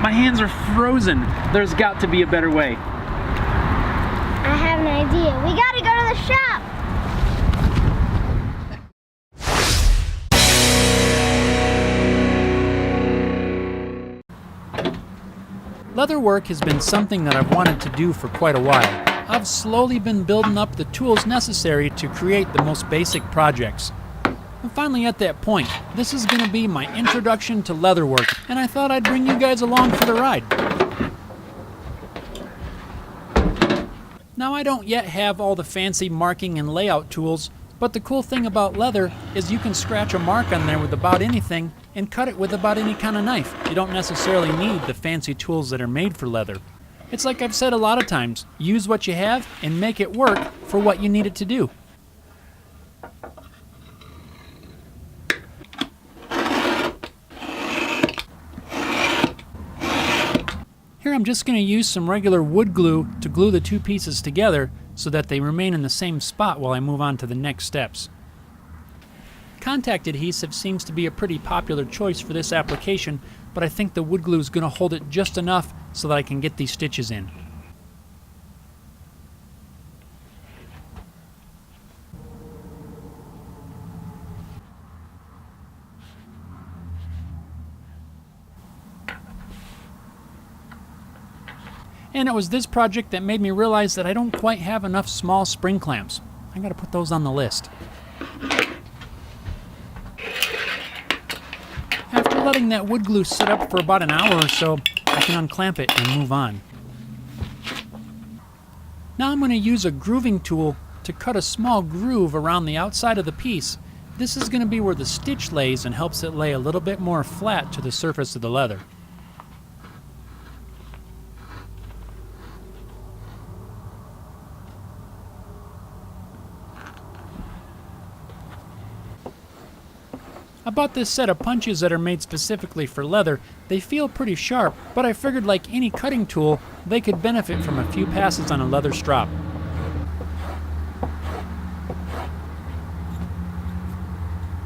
My hands are frozen. There's got to be a better way. I have an idea. We gotta go to the shop. Leatherwork has been something that I've wanted to do for quite a while. I've slowly been building up the tools necessary to create the most basic projects. I'm finally at that point. This is going to be my introduction to leatherwork, and I thought I'd bring you guys along for the ride. Now, I don't yet have all the fancy marking and layout tools, but the cool thing about leather is you can scratch a mark on there with about anything and cut it with about any kind of knife. You don't necessarily need the fancy tools that are made for leather. It's like I've said a lot of times, use what you have and make it work for what you need it to do. Here I'm just going to use some regular wood glue to glue the two pieces together so that they remain in the same spot while I move on to the next steps. Contact adhesive seems to be a pretty popular choice for this application, but I think the wood glue is going to hold it just enough so that I can get these stitches in. And it was this project that made me realize that I don't quite have enough small spring clamps. I gotta put those on the list. After letting that wood glue sit up for about an hour or so, I can unclamp it and move on. Now I'm gonna use a grooving tool to cut a small groove around the outside of the piece. This is gonna be where the stitch lays and helps it lay a little bit more flat to the surface of the leather. I bought this set of punches that are made specifically for leather. They feel pretty sharp, but I figured like any cutting tool, they could benefit from a few passes on a leather strop.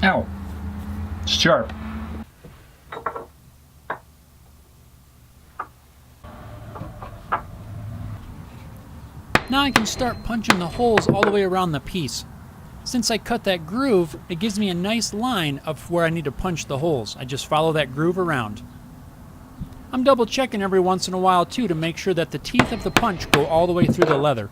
Ow. It's sharp. Now I can start punching the holes all the way around the piece. Since I cut that groove, it gives me a nice line of where I need to punch the holes. I just follow that groove around. I'm double checking every once in a while too to make sure that the teeth of the punch go all the way through the leather.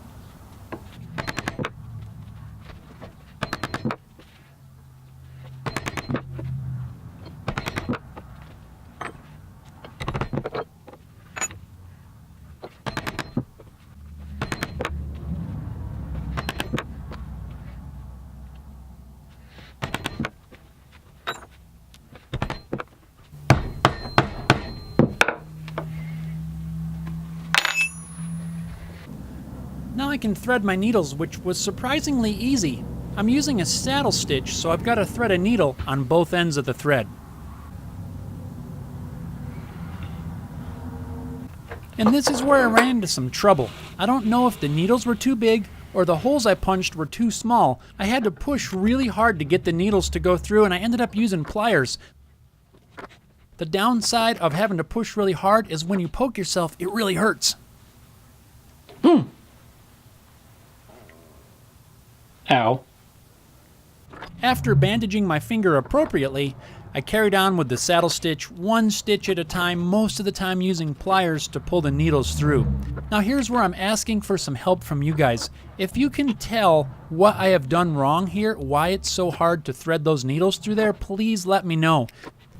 Now I can thread my needles, which was surprisingly easy. I'm using a saddle stitch, so I've got to thread a needle on both ends of the thread. And this is where I ran into some trouble. I don't know if the needles were too big or the holes I punched were too small. I had to push really hard to get the needles to go through, and I ended up using pliers. The downside of having to push really hard is when you poke yourself, it really hurts. Ow. After bandaging my finger appropriately, I carried on with the saddle stitch, one stitch at a time, most of the time using pliers to pull the needles through. Now here's where I'm asking for some help from you guys. If you can tell what I have done wrong here, why it's so hard to thread those needles through there, please let me know.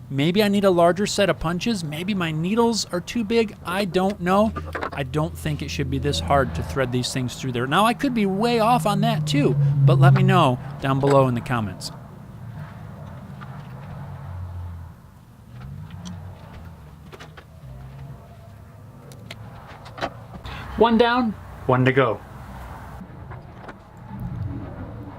Maybe I need a larger set of punches. Maybe my needles are too big. I don't know. I don't think it should be this hard to thread these things through there. Now, I could be way off on that too, but let me know down below in the comments. One down, one to go.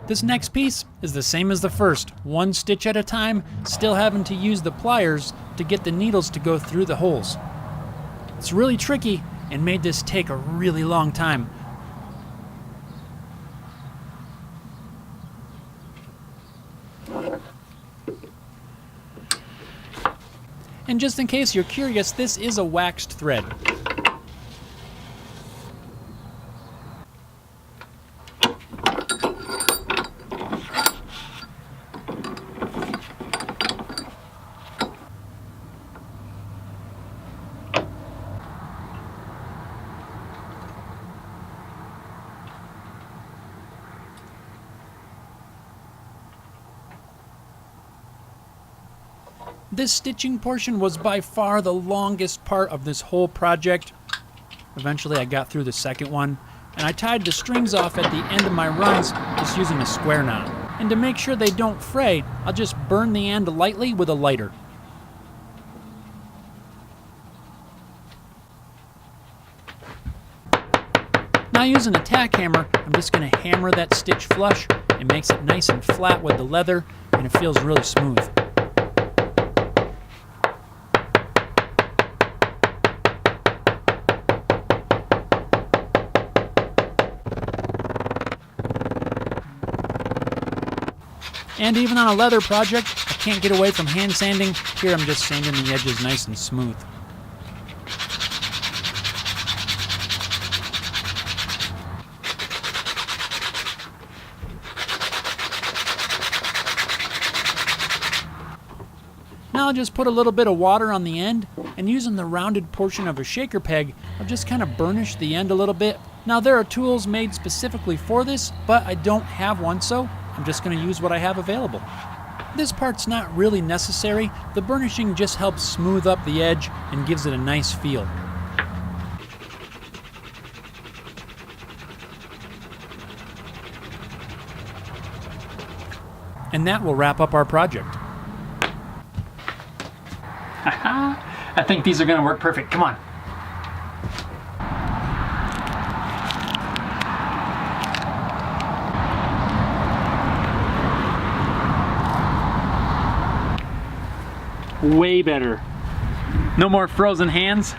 This next piece is the same as the first, one stitch at a time, still having to use the pliers to get the needles to go through the holes. It's really tricky and made this take a really long time. And just in case you're curious, this is a waxed thread. This stitching portion was by far the longest part of this whole project. Eventually I got through the second one, and I tied the strings off at the end of my runs just using a square knot. And to make sure they don't fray, I'll just burn the end lightly with a lighter. Now using a tack hammer, I'm just going to hammer that stitch flush. It makes it nice and flat with the leather, and it feels really smooth. And even on a leather project, I can't get away from hand sanding. Here I'm just sanding the edges nice and smooth. Now I'll just put a little bit of water on the end, and using the rounded portion of a shaker peg, I'll just kind of burnish the end a little bit. Now there are tools made specifically for this, but I don't have one, so I'm just going to use what I have available. This part's not really necessary. The burnishing just helps smooth up the edge and gives it a nice feel. And that will wrap up our project. I think these are going to work perfect. Come on. Way better. No more frozen hands.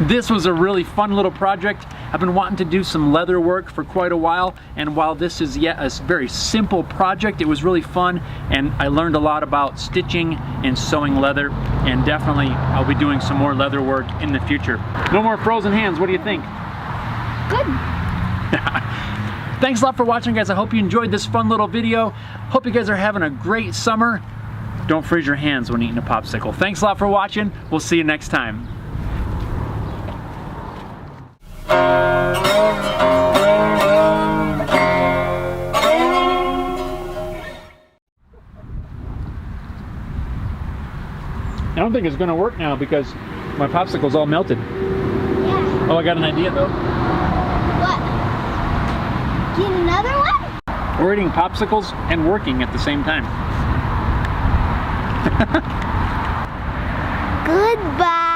This was a really fun little project. I've been wanting to do some leather work for quite a while, and while this is yet a very simple project, it was really fun, and I learned a lot about stitching and sewing leather, and definitely I'll be doing some more leather work in the future. No more frozen hands. What do you think? Good. Thanks a lot for watching, guys. I hope you enjoyed this fun little video. Hope you guys are having a great summer. Don't freeze your hands when eating a popsicle. Thanks a lot for watching. We'll see you next time. I don't think it's going to work now because my popsicle's all melted. Yeah. Oh, I got an idea though. What? Get another one? We're eating popsicles and working at the same time. Goodbye.